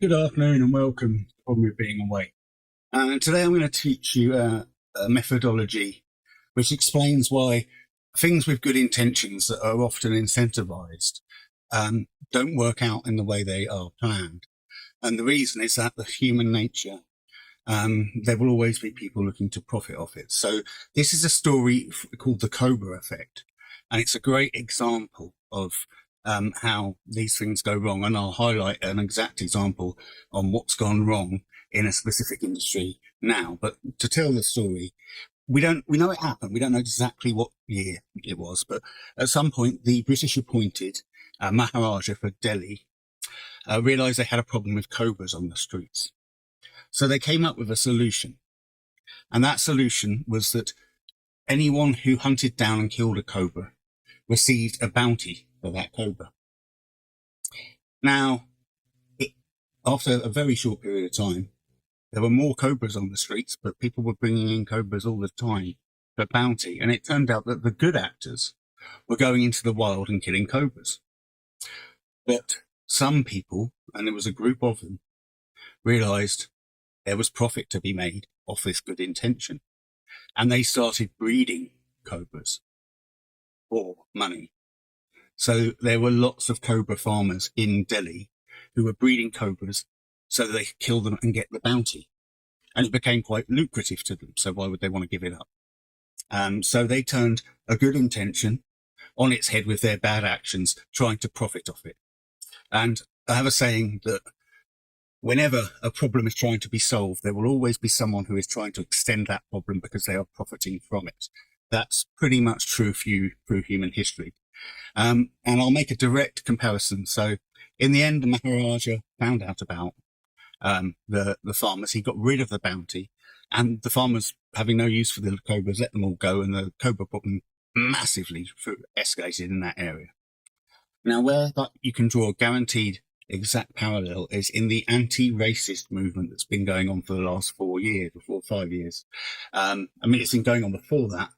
Good afternoon and welcome to Problem with Being Away. Today I'm going to teach you a methodology which explains why things with good intentions that are often incentivized don't work out in the way they are planned. And the reason is that the human nature, there will always be people looking to profit off it. So this is a story called the Cobra Effect, and it's a great example of how these things go wrong. And I'll highlight an exact example on what's gone wrong in a specific industry now. But to tell the story, we know it happened. We don't know exactly what year it was, but at some point the British appointed Maharaja for Delhi realized they had a problem with cobras on the streets. So they came up with a solution. And that solution was that anyone who hunted down and killed a cobra received a bounty for that cobra. Now, after a very short period of time, there were more cobras on the streets, but people were bringing in cobras all the time for bounty. And it turned out that the good actors were going into the wild and killing cobras. But some people, and there was a group of them, realized there was profit to be made off this good intention. And they started breeding cobras for money. So there were lots of cobra farmers in Delhi who were breeding cobras so that they could kill them and get the bounty. And it became quite lucrative to them. So why would they want to give it up? So they turned a good intention on its head with their bad actions, trying to profit off it. And I have a saying that whenever a problem is trying to be solved, there will always be someone who is trying to extend that problem because they are profiting from it. That's pretty much true through human history. And I'll make a direct comparison. So in the end, the Maharaja found out about the farmers. He got rid of the bounty, and the farmers, having no use for the cobras, let them all go, and the cobra problem massively escalated in that area. Now, where you can draw a guaranteed exact parallel is in the anti-racist movement that's been going on for the last 4 years, or 5 years. It's been going on before that,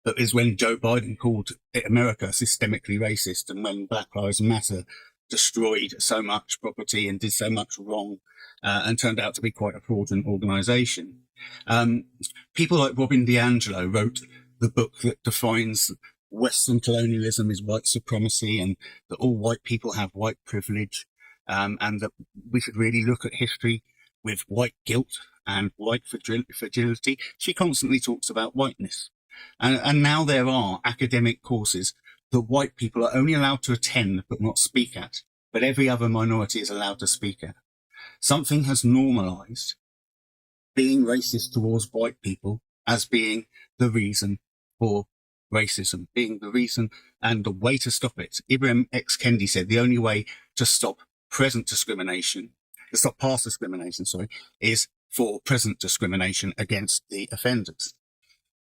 but is when Joe Biden called America systemically racist, and when Black Lives Matter destroyed so much property and did so much wrong, and turned out to be quite a fraudulent organization. People like Robin DiAngelo wrote the book that defines Western colonialism is white supremacy, and that all white people have white privilege, and that we should really look at history with white guilt and white fragility. She constantly talks about whiteness. And now there are academic courses that white people are only allowed to attend but not speak at, but every other minority is allowed to speak at. Something has normalized being racist towards white people as being the reason for racism, being the reason and the way to stop it. Ibram X. Kendi said the only way to stop past discrimination, is for present discrimination against the offenders.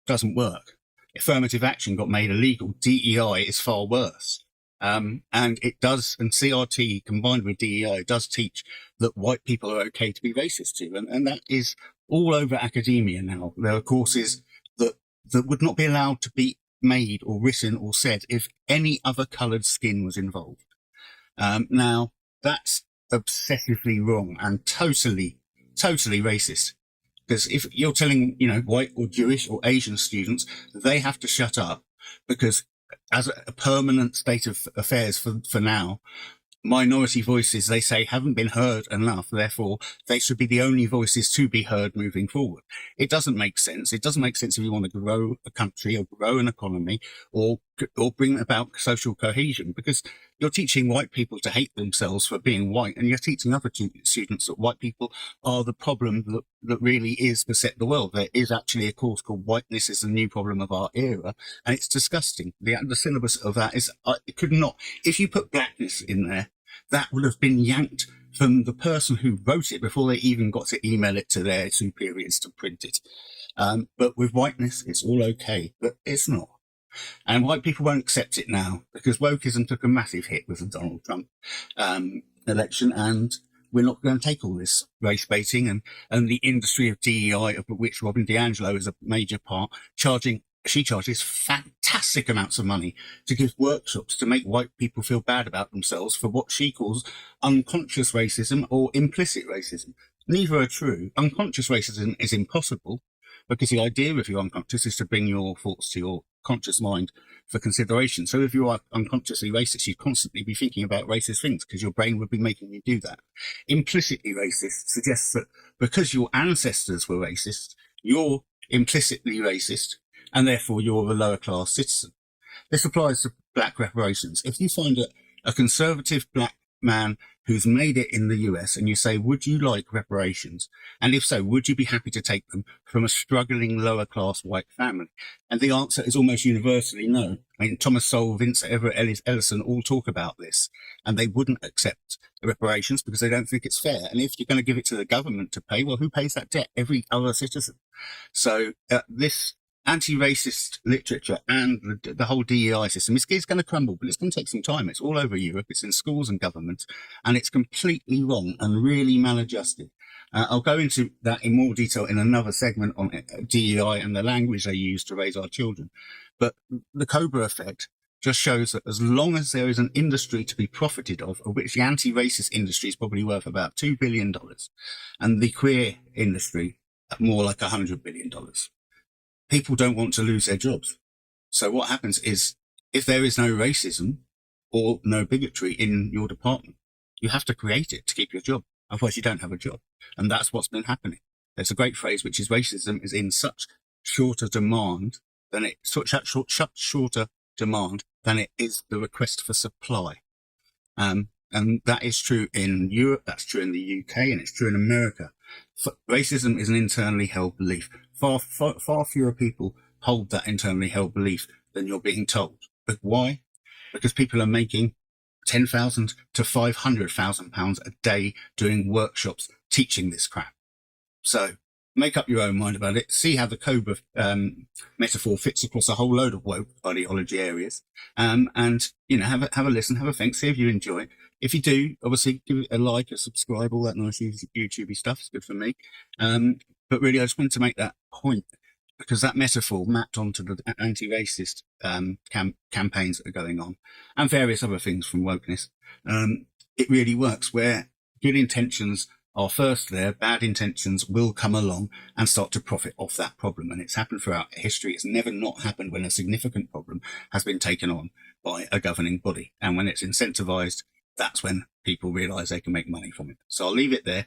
Doesn't work. Affirmative action got made illegal. DEI is far worse. And it does, and CRT combined with DEI does teach that white people are okay to be racist to. And that is all over academia now. There are courses that would not be allowed to be made or written or said if any other coloured skin was involved. Now, that's obsessively wrong and totally racist. Because if you're telling, white or Jewish or Asian students, they have to shut up because as a permanent state of affairs for now, minority voices, they say, haven't been heard enough. Therefore, they should be the only voices to be heard moving forward. It doesn't make sense. It doesn't make sense if you want to grow a country or grow an economy or bring about social cohesion, because you're teaching white people to hate themselves for being white, and you're teaching other students that white people are the problem that really is beset the world. There is actually a course called Whiteness is the New Problem of Our Era, and it's disgusting. The syllabus of that is, it could not, if you put blackness in there, that would have been yanked from the person who wrote it before they even got to email it to their superiors to print it. But with whiteness, it's all okay, but it's not. And white people won't accept it now because wokeism took a massive hit with the Donald Trump election, and we're not going to take all this race baiting and the industry of DEI, of which Robin DiAngelo is a major part, charging she charges fantastic amounts of money to give workshops to make white people feel bad about themselves for what she calls unconscious racism or implicit racism. Neither are true. Unconscious racism is impossible because the idea of your unconscious is to bring your thoughts to your conscious mind for consideration. So if you are unconsciously racist, you'd constantly be thinking about racist things because your brain would be making you do that. Implicitly racist suggests that because your ancestors were racist, you're implicitly racist, and therefore you're a lower class citizen. This applies to black reparations. If you find a conservative black man who's made it in the US and you say, would you like reparations? And if so, would you be happy to take them from a struggling lower class white family? And the answer is almost universally no. I mean, Thomas Sowell, Vince Everett Ellison all talk about this, and they wouldn't accept reparations because they don't think it's fair. And if you're going to give it to the government to pay, well, who pays that debt? Every other citizen. So this anti-racist literature and the whole DEI system is going to crumble, but it's going to take some time. It's all over Europe. It's in schools and governments, and it's completely wrong and really maladjusted. I'll go into that in more detail in another segment on DEI and the language they use to raise our children. But the Cobra Effect just shows that as long as there is an industry to be profited of which the anti-racist industry is probably worth about $2 billion, and the queer industry more like $100 billion, people don't want to lose their jobs. So what happens is, if there is no racism or no bigotry in your department, you have to create it to keep your job. Otherwise you don't have a job. And that's what's been happening. There's a great phrase, which is racism is in such shorter demand than it, such shorter demand than it is the request for supply. And that is true in Europe, that's true in the UK, and it's true in America. Racism is an internally held belief. Far fewer people hold that internally held belief than you're being told. But why? Because people are making £10,000 to £500,000 a day doing workshops teaching this crap. So make up your own mind about it. See how the Cobra metaphor fits across a whole load of woke ideology areas. And have a listen, have a think, see if you enjoy it. If you do, obviously give it a like, a subscribe, all that nice YouTubey stuff. It's good for me. But really, I just wanted to make that point because that metaphor mapped onto the anti-racist campaigns that are going on and various other things from wokeness. It really works where good intentions are first there, bad intentions will come along and start to profit off that problem. And it's happened throughout history. It's never not happened when a significant problem has been taken on by a governing body. And when it's incentivized, that's when people realize they can make money from it. So I'll leave it there.